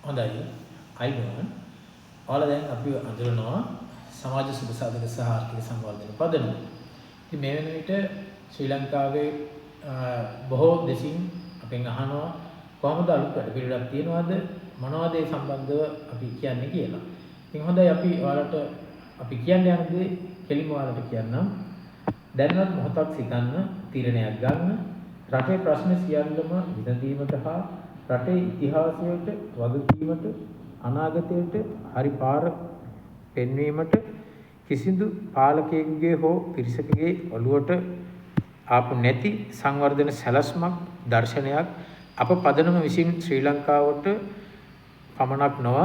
හොඳයි. අයිබෝන්. ඔයාලා දැන් අපි අඳුරනවා සමාජ සුබ සාධක සහ ආර්ථික සංවර්ධන පදනම. ඉතින් මේ වෙන විට ශ්‍රී ලංකාවේ බොහෝ දෙසින් අපෙන් අහනවා කොහොමද අලුත් වැඩ පිළිවෙලක් තියෙනවද මොනවද ඒ සම්බන්ධව අපි කියන්නේ කියලා. ඉතින් හොඳයි අපි ඔයාලට අපි කියන්නේ යන්නේ කෙලින්ම ඔයාලට කියන්නම්. දැනවත් මොහොතක් සිතන්න තීරණයක් ගන්න රටේ ප්‍රශ්න සියල්ලම විසඳීමට හා රටේ ඉතිහාසයට වගකීමට අනාගතයට හරි පාර පෙන්වීමට කිසිදු පාලකයෙකුගේ හෝ පිරිසකගේ ඔළුවට ආපු නැති සංවර්ධන සැලැස්මක් දර්ශනයක් අප පදනම විසින් ශ්‍රී ලංකාවට පමණක් නොව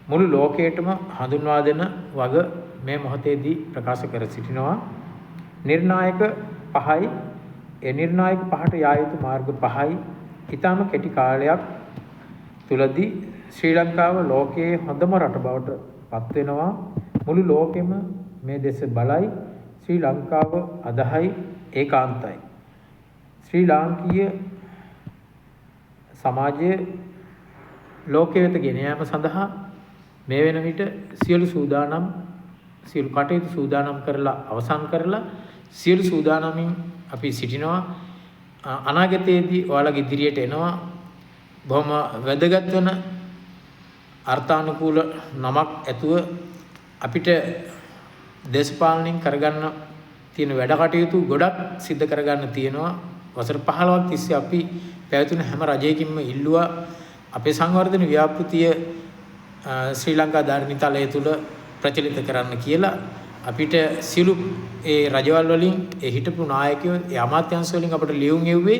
මුළු ලෝකයටම හඳුන්වා දෙන වග මේ මොහොතේදී ප්‍රකාශ කර සිටිනවා. නිර්ණායක පහයි ඒ නිර්ණායක පහට යා යුතු මාර්ග පහයි ඊටම කෙටි කාලයක් තුලදී ශ්‍රී ලංකාව ලෝකයේ හොඳම රට බවට පත් වෙනවා. මුළු ලෝකෙම මේ දෙස බලයි. ශ්‍රී ලංකාව අදහයි ඒකාන්තයි. ශ්‍රී ලාංකීය සමාජය ලෝකයේ වෙත ගෙන යාම සඳහා මේ වෙන විට සියලු කටයුතු සූදානම් කරලා අවසන් කරලා සියලු සූදානමින් අපි සිටිනවා. අනාගතයේදී ඔයාලගේ ඉදිරියට එනවා බොහොම වැදගත් වෙන අර්ථානුකූල නමක් ඇතුව අපිට දේශපාලනින් කරගන්න තියෙන වැඩ කටයුතු ගොඩක් සිද්ධ කරගන්න තියෙනවා. වසර 15ක් තිස්සේ අපි පැවතුන හැම රජයකින්ම ඉල්ලුවා අපේ සංවර්ධන ව්‍යාපෘතිය ශ්‍රී ලංකා ධර්මිතලය තුල ප්‍රචලිත කරන්න කියලා. අපිට සියලු ඒ රජවල් වලින් ඒ හිටපු නායකයෝ ඒ අමාත්‍යාංශ වලින් අපිට ලියුම් එව්වේ.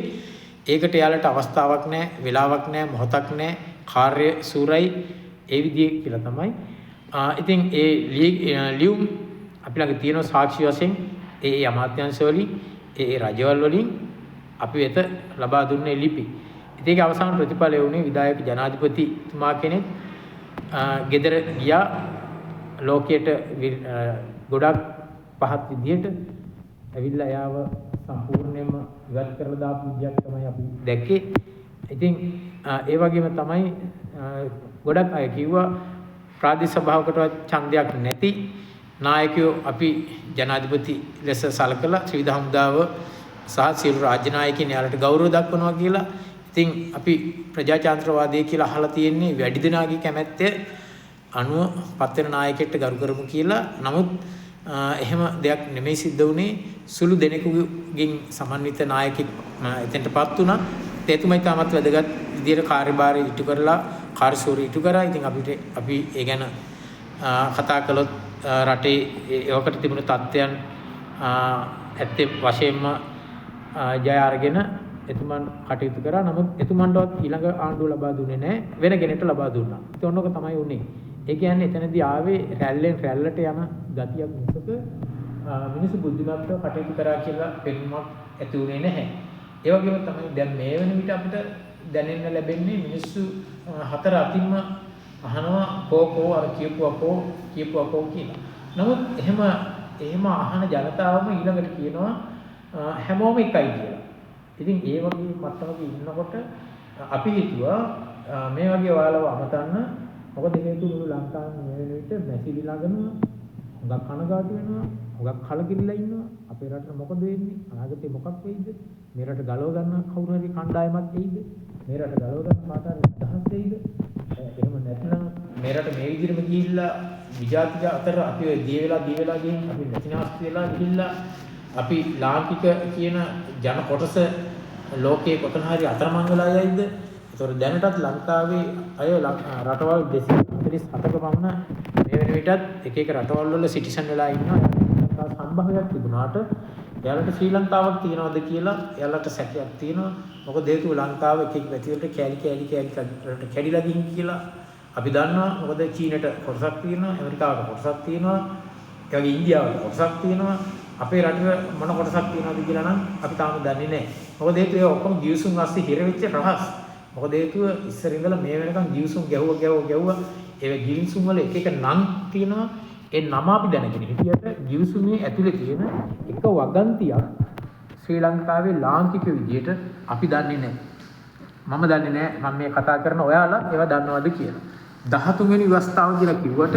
ඒකට යාලට අවස්ථාවක් නැහැ, වෙලාවක් නැහැ, මොහොතක් නැහැ, කාර්ය සූරයි ඒ විදිහේ කියලා තමයි. ඉතින් ඒ ලියුම් අපි ළඟ තියෙන සාක්ෂි වශයෙන් ඒ අමාත්‍යාංශ වලින් ඒ රජවල් වලින් අපි වෙත ලබා දුන්නේ ලිපි. ඉතින් ඒකේ අවසාන ප්‍රතිඵලය වුණේ විධායක ජනාධිපතිතුමා කෙනෙක් ගෙදර ගියා ලෝකයට ගොඩක් පහත් විදියට ඇවිල්ලා යාව සම්පූර්ණයෙන්ම ඉවත් කරලා දාපු විදියක් තමයි අපි දැක්කේ. ඉතින් ඒ වගේම තමයි ගොඩක් අය කිව්වා ප්‍රාදේශ සභාවකටවත් ඡන්දයක් නැති නායකයෝ අපි ජනාධිපති ලෙස සලකලා ත්‍රිවිධ හමුදාව සහ සියලු රාජ්‍ය නායකයන් යාලට ගෞරව දක්වනවා කියලා. ඉතින් අපි ප්‍රජාතන්ත්‍රවාදය කියලා අහලා තියෙන්නේ වැඩි දෙනාගේ කැමැත්ත අනුව පත්වෙන නායකයෙක්ට ගරු කරමු කියලා. නමුත් එහෙම දෙයක් නෙමෙයි සිද්ධ වුණේ. සුළු දෙනෙකුගෙන් සමන්විත නායකෙක් එතෙන්ටපත් වුණා. එතුමයි තාමත් වැදගත් විදියට කාර්යභාරය ඉටු කරලා කාර්යසූරි ඉටු කරා. ඉතින් අපි ඒ ගැන කතා කළොත් රටේ ඒවකට තිබුණු තත්ත්වයන් ඇත්තේ වශයෙන්ම ජය අරගෙන එතුමන් කටයුතු කරා. නමුත් එතුමන්ටවත් ඊළඟ ආණ්ඩුව ලබා දුන්නේ නැහැ. වෙන කෙනෙක්ට ලබා දුන්නා. ඉතින් ඔන්නක තමයි උනේ. ඒ කියන්නේ එතනදී ආවේ රැල්ලෙන් රැල්ලට යන ගතියක් මිසක මිනිස්සු බුද්ධිමත්ව කටයුතු කරා කියලා පෙනුමක් ඇති උනේ නැහැ. ඒ වගේම තමයි දැන් මේ වෙන විට අපිට දැනෙන්න ලැබෙන්නේ මිනිස්සු හතර අතින්ම අහනවා කෝ අර කියපුවා කියලා. නමුත් එහෙම අහන ජනතාවම ඊළඟට කියනවා හැමෝම එකයි කියලා. ඉතින් ඒ වගේ මට්ටමක ඉන්නකොට අපි හිතුවා මේ වගේ ඔයාලව අමතන්න. මොකද හේතුව මුළු ලංකාවේ මේ වෙන විට මැසිලි ළඟනවා, හුඟක් කනගාටු වෙනවා, හුඟක් කලකිරිලා ඉන්නවා. අපේ රටට මොකද වෙන්නේ? අනාගතේ මොකක් වෙයිද? මේ රට ගලව ගන්න කවුරු හරි කණ්ඩායමක් එයිද? මේ රට ගලව ගන්න කාට හරි අදහස් එයිද? එහෙම නැත්නම් මේ රට මේ විදිහටම ගිහිල්ලා විජාතික අතර අපි දිය වෙලා ගිහින් අපි නැතිනාස්ති වෙලා ගිහිල්ලා අපි ලාංකික කියන ජන කොටස ලෝකයේ කොතන හරි අතරමං වෙලා යයිද? ඒතකොට දැනටත් ලංකාවේ අය රටවල් 247ක පමණ මේ වෙන විටත් එක රටවල් වල සිටිසන් වෙලා ඉන්නවා. ලංකාව සම්භාවයක් තිබුණාට එයාලට ශ්‍රී ලංකාවක් තියනවද කියලා එයාලට සැකයක් තියෙනවා. මොකද හේතුව ලංකාව එක පැතිවලට කැලි කැඩිලා ගිහින් කියලා අපි දන්නවා. මොකද චීනට කොටසක් තියෙනවා, ඇමරිකාවට කොටසක් තියෙනවා, ඒ වගේ ඉන්දියාවට කොටසක් තියෙනවා. අපේ රටේ මොන කොටසක් තියෙනවද කියලා නම් අපි තාම දන්නේ නැහැ. මොකද හේතුව ඒ ඔක්කොම ගිවිසුම් ASCII හිර වෙච්ච රහස්. මොකද හේතුව ඉස්සර ඉඳලා මේ වෙනකන් ගිවිසුම් ගැහුවා. ඒ ගිවිසුම් වල එක නම් තියෙනවා. ඒ නම අපි දැනගෙන හිටියට ගිවිසුමේ ඇතුලේ තියෙන එක වගන්තියක් ශ්‍රී ලංකාවේ ලාංකික විදියට අපි දන්නේ නැහැ. මම දන්නේ නැහැ මම මේ කතා කරන ඔයාලා ඒවා දන්නවද කියලා. 13 වෙනි විවස්ථාව කියලා කිව්වට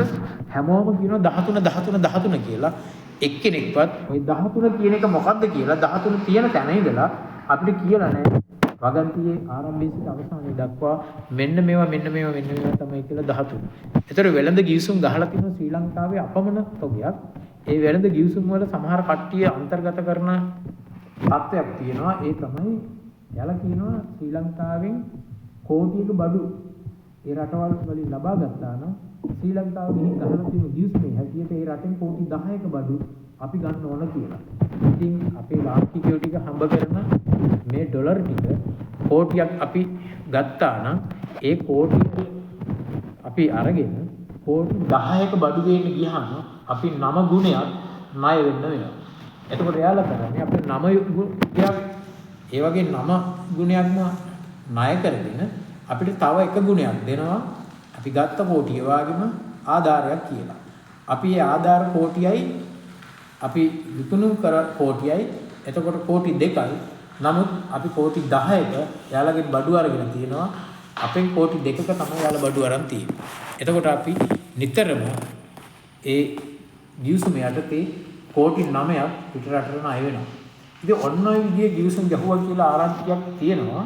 හැමෝම කියනවා 13 13 13 කියලා. එක්කෙනෙක්වත් ওই 13 කියන එක මොකද්ද කියලා 13 තියෙන තැන ඉඳලා අපිට කියලා නැහැ. වගන්තියේ ආරම්භයේ සිට අවසානයේ දක්වා මෙන්න මේවා තමයි කියලා 13. ඒතර වෙළඳ ගිවිසුම් ගහලා තියෙනවා ශ්‍රී ලංකාවේ අපමණ තොගයක්. ඒ වෙළඳ ගිවිසුම් වල සමහර කට්ටිය අන්තර්ගත කරන තත්ත්වයක් තියෙනවා. ඒ තමයි යාලා කියනවා ශ්‍රී ලංකාවෙන් කෝටියක බඩු ඒ රටවල් වලින් ලබා ගත්තා නම් ශ්‍රී ලංකාව ගිහින් ගහලා තියෙන ගිවිසුමේ හැටියට ඒ රටෙන් කෝටි 10ක බඩු අපි ගන්න ඕන කියලා. ඉතින් අපේ ලාංකිකයෝ ටික හම්බ කරන මේ ඩොලර් ටික කෝටියක් අපි ගත්තා නම් ඒ කෝටිය අපි අරගෙන කෝටි 10ක බඩු ගේන්න ගියාම අපි 9 ගුණයක් ණය වෙන්න වෙනවා. එතකොට එයාලා කරන්නේ අපේ 9 ගුණයක් ඒ වගේ 9 ගුණයක්ම ණය කරගෙන අපිට තව එක ගුණයක් දෙනවා. අපි ගත්ත කෝටිය වගේම ආධාරයක් කියලා. අපි ඒ ආධාර කෝටියයි අපි විකුණු කර කෝටියයි එතකොට කෝටි 2යි. නමුත් අපි කෝටි 10ක යාළගෙන් බඩු අරගෙන තියෙනවා. අපෙන් කෝටි 2ක තමයි යාළ බඩු අරන් තියෙන්නේ. එතකොට අපි නිතරම ඒ ගිවිසුම යටතේ කෝටි 9ක් පිටරටට ණය වෙනවා. ඉතින් ඔන්න ඔය විදිහේ ගිවිසුම් ගහුවා කියලා ආරංචියක් තියෙනවා.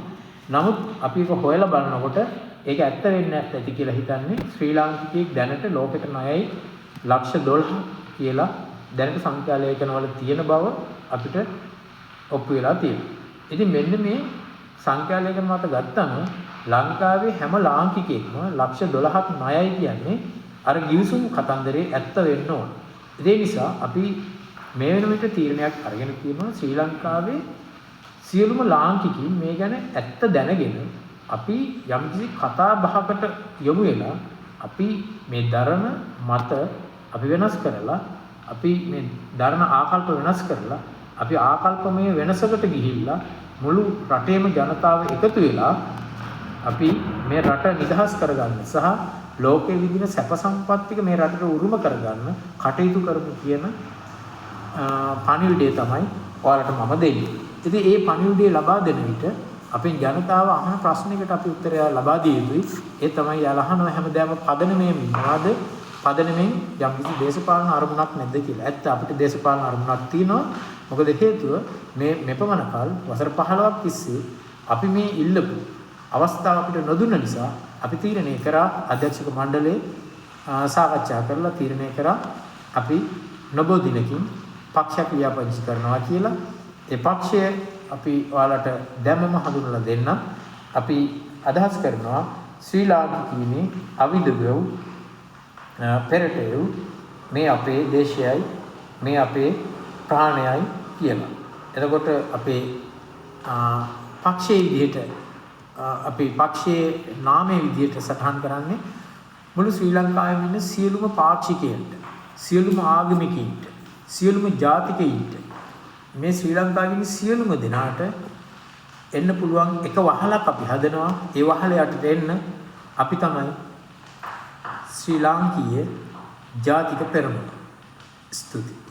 නමුත් අපි ඒක හොයලා බලනකොට ඒක ඇත්ත වෙන්නේ නැත්නම් කියලා හිතන්නේ ශ්‍රී ලාංකිකයෙක් දැනට ලෝකෙට ණයයි ලක්ෂ 12 කියලා දැනට සංඛ්‍යාලේඛනවල තියෙන බව අපිට ඔප්පු වෙලා තියෙනවා. ඉතින් මෙන්න මේ සංඛ්‍යාලේඛන මත ගත්තම ලංකාවේ හැම ලාංකිකයෙක්ම ලක්ෂ 12ක් ණයයි කියන්නේ අර ගිවිසුම් කතන්දරේ ඇත්ත වෙන්න ඕන. ඒ නිසා අපි මේ වෙන විට තීරණයක් අරගෙන තියෙනවා ශ්‍රී ලංකාවේ සියලුම ලාංකිකයින් මේ ගැන ඇත්ත දැනගෙන අපි යම්කිසි කතා බහකට යොමු වෙලා අපි මේ දරන මත අපි වෙනස් කරලා අපි මේ දරන ආකල්ප වෙනස් කරලා අපි ආකල්පමය වෙනසකට ගිහිල්ලා මුළු රටේම ජනතාව එකතු වෙලා අපි මේ රට නිදහස් කරගන්න සහ ලෝකයේ විදින සැප සම්පත් ටික මේ රටට උරුම කරගන්න කටයුතු කරමු කියන පණිවිඩය තමයි ඔයාලට මම දෙන්නේ. ඉතින් මේ පණිවිඩය ලබා දෙන විට අපේ ජනතාව අහන ප්‍රශ්නයකට අපි උත්තරය ලබා දිය යුතුයි. ඒ තමයි යාලා අහන හැමදාම පදනමෙන් ඉන්නවාද? පදනමෙන් යම්කිසි දේශපාලන අරමුණක් නැද්ද කියලා. ඇත්ත අපිට දේශපාලන අරමුණක් තියෙනවා. මොකද හේතුව මේ මෙපමණ කල් වසර 15ක් තිස්සේ අපි මේ ඉල්ලපු අවස්ථාව අපිට නොදුන්න නිසා අපි තීරණය කරා අධ්‍යක්ෂක මණ්ඩලයේ සාකච්ඡා කරලා තීරණය කරා අපි නොබෝ දිනකින් පක්ෂයක් ව්‍යාපෘති කරනවා කියලා. ඒ පක්ෂය අපි ඔයාලට දැමම හඳුන්වලා දෙන්න. අපි අදහස් කරනවා ශ්‍රී ලාංකිකීනේ අවිදව් පෙරටෙව් මේ අපේ දේශයයි මේ අපේ ප්‍රාණයයි කියලා. එතකොට අපේ පක්ෂයේ විදිහට අපි පක්ෂයේ නාමයේ විදිහට සටහන් කරන්නේ මුළු ශ්‍රී ලංකාවේ ඉන්න සියලුම පාක්ෂිකයන්ට, සියලුම ආගමිකයින්ට, සියලුම ජාතිකයින්ට මේ ශ්‍රී ලංකාවේ ඉන්න සියලුම දෙනාට එන්න පුළුවන් එක වහලක් අපි හදනවා. ඒ වහල යටට එන්න අපි තමයි ශ්‍රී ලාංකීය ජාතික පෙරමුණ. ස්තුතියි.